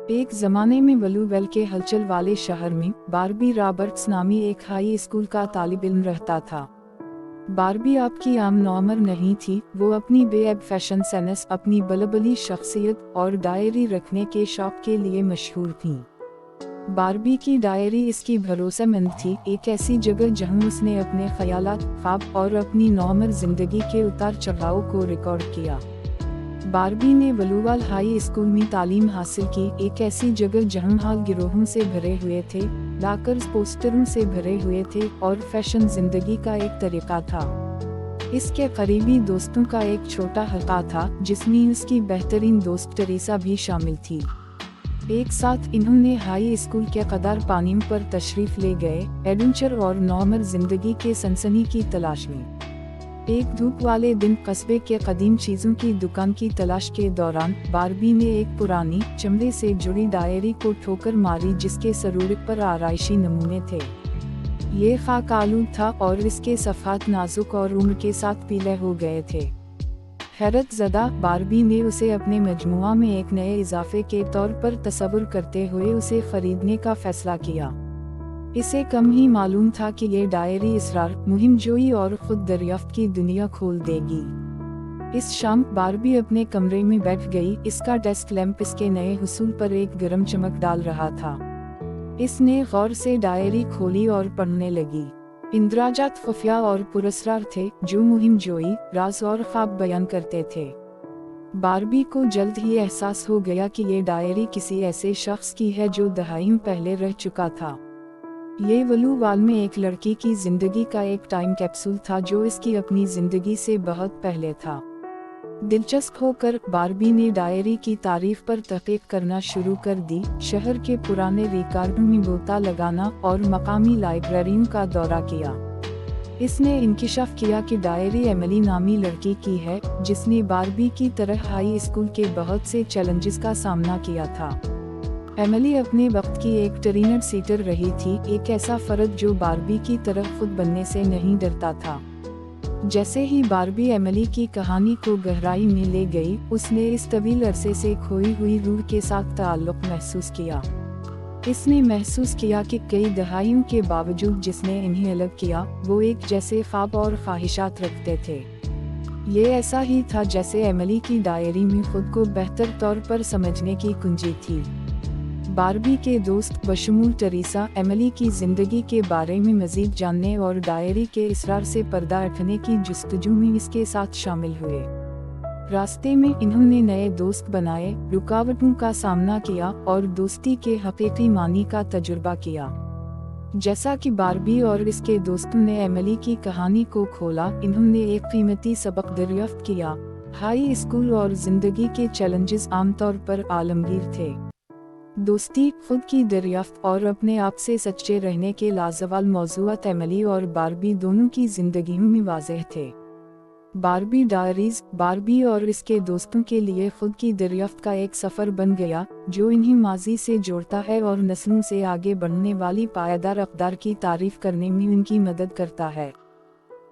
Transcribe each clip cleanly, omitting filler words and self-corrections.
एक ज़माने में ब्लूवेल के हलचल वाले शहर में बारबी रॉबर्ट्स नामी एक हाई स्कूल का तालिब इल्म रहता था। बारबी आपकी आम नॉर्मर नहीं थी, वो अपनी बेअब फैशन सेंस, अपनी बलबली शख्सियत और डायरी रखने के शौक के लिए मशहूर थी। बारबी की डायरी इसकी भरोसेमंद थी, एक ऐसी जगह जहां उसने अपने ख्यालात, ख्वाब और अपनी नॉर्मल जिंदगी के उतार चढ़ाव को रिकॉर्ड किया। बारबी ने ब्लूवेल हाई स्कूल में तालीम हासिल की, एक ऐसी जगह जहां हाल गिरोहों से भरे हुए थे, लाकर्स पोस्टरों से भरे हुए थे और फैशन जिंदगी का एक तरीका था। इसके करीबी दोस्तों का एक छोटा हल्का था जिसमें उसकी बेहतरीन दोस्त टेरेसा भी शामिल थी। एक साथ इन्होंने हाई स्कूल के कदर पानी पर तशरीफ ले गए, एडवेंचर और नॉर्मल जिंदगी के सनसनी की तलाश में। एक धूप वाले दिन कस्बे के कदीम चीजों की दुकान की तलाश के दौरान बारबी ने एक पुरानी चमड़े से जुड़ी डायरी को ठोकर मारी जिसके सरूर पर आराइशी नमूने थे। ये खाक आलूद था और इसके सफ़ात नाजुक और उम्र के साथ पीले हो गए थे। हैरत ज़दा बारबी ने उसे अपने मजमुआ में एक नए इजाफे के तौर पर तस्वुर करते हुए उसे खरीदने का फैसला किया। इसे कम ही मालूम था कि ये डायरी इसरार, मुहिमजोई और खुद दरियाफ्त की दुनिया खोल देगी। इस शाम बारबी अपने कमरे में बैठ गई, इसका डेस्क लैंप इसके नए हुसूल पर एक गर्म चमक डाल रहा था। इसने गौर से डायरी खोली और पढ़ने लगी। इंद्राजात खुफिया और पुरस्कार थे जो मुहिमजोई, राज और ख्वाब बयान करते थे। बारबी को जल्द ही एहसास हो गया कि ये डायरी किसी ऐसे शख्स की है जो दहाइयों पहले रह चुका था। ये ब्लूवेल में एक लड़की की जिंदगी का एक टाइम कैप्सूल था जो इसकी अपनी जिंदगी से बहुत पहले था। दिलचस्प होकर बारबी ने डायरी की तारीफ पर तहकीक करना शुरू कर दी, शहर के पुराने रिकॉर्डों में गोता लगाना और मकामी लाइब्रेरियों का दौरा किया। इसने इंकिशाफ किया कि डायरी एमिली नामी लड़की की है जिसने बारबी की तरह हाई स्कूल के बहुत से चैलेंजेस का सामना किया था। एमिली अपने वक्त की एक ट्रेनर सीटर रही थी, एक ऐसा फर्द जो बारबी की तरह खुद बनने से नहीं डरता था। जैसे ही बारबी एमिली की कहानी को गहराई में ले गई, उसने इस तवील अरसे से खोई हुई रूह के साथ ताल्लुक महसूस किया। इसने महसूस किया कि कई दहाइयों के बावजूद जिसने इन्हें अलग किया, वो एक जैसे ख्वाब और ख्वाहिशात रखते थे। ये ऐसा ही था जैसे एमिली की डायरी में खुद को बेहतर तौर पर समझने की कुंजी थी। बारबी के दोस्त बशमूल टेरेसा एमिली की जिंदगी के बारे में मजीद जानने और डायरी के इसरार से पर्दा हटने की जुस्तजू में इसके साथ शामिल हुए। रास्ते में इन्होंने नए दोस्त बनाए, रुकावटों का सामना किया और दोस्ती के हकीकी मानी का तजुर्बा किया। जैसा कि बारबी और इसके दोस्तों ने एमिली की कहानी को खोला, इन्होंने एक कीमती सबक दरियाफ्त किया। हाई स्कूल और जिंदगी के चैलेंजेस आमतौर पर आलमगीर थे। दोस्ती, खुद की दरियाफ्त और अपने आप से सच्चे रहने के लाजवाल मौज़ूआत एमिली और बारबी दोनों की जिंदगियों में वाज़ेह थे। बारबी डायरीज बारबी और इसके दोस्तों के लिए खुद की दरियाफ्त का एक सफ़र बन गया जो इन्हें माजी से जोड़ता है और नस्लों से आगे बढ़ने वाली पायदार अक़दार की तारीफ करने में उनकी मदद करता है।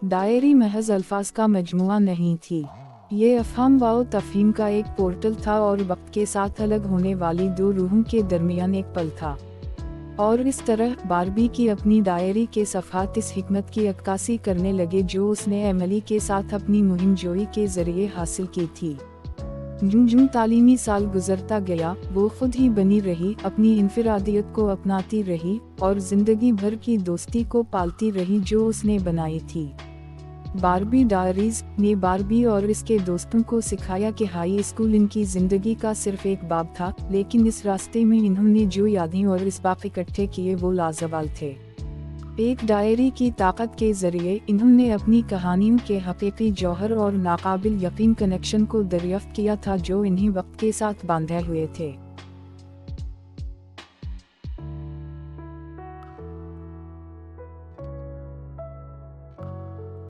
डायरी महज अल्फाज का मजमुआ नहीं थी, ये अफ़हाम व तफ़हीम का एक पोर्टल था और वक्त के साथ अलग होने वाली दो रूहों के दरमियान एक पल था। और इस तरह बारबी की अपनी डायरी के सफ़हात इस हिकमत की अक्कासी करने लगे जो उसने एमिली के साथ अपनी मुहिमजोई के जरिए हासिल की थी। यूं तालीमी साल गुजरता गया, वो खुद ही बनी रही, अपनी इनफिरादियत को अपनाती रही और जिंदगी भर की दोस्ती को पालती रही जो उसने बनाई थी। बारबी डायरीज ने बारबी और इसके दोस्तों को सिखाया कि हाई स्कूल इनकी जिंदगी का सिर्फ एक बाब था, लेकिन इस रास्ते में इन्होंने जो यादें और इसबाक इकट्ठे किए वो लाजवाल थे। एक डायरी की ताकत के जरिए इन्होंने अपनी कहानियों के हकीकी जौहर और नाकाबिल यकीन कनेक्शन को दरियाफ्त किया था जो इन्हें वक्त के साथ बांधे हुए थे।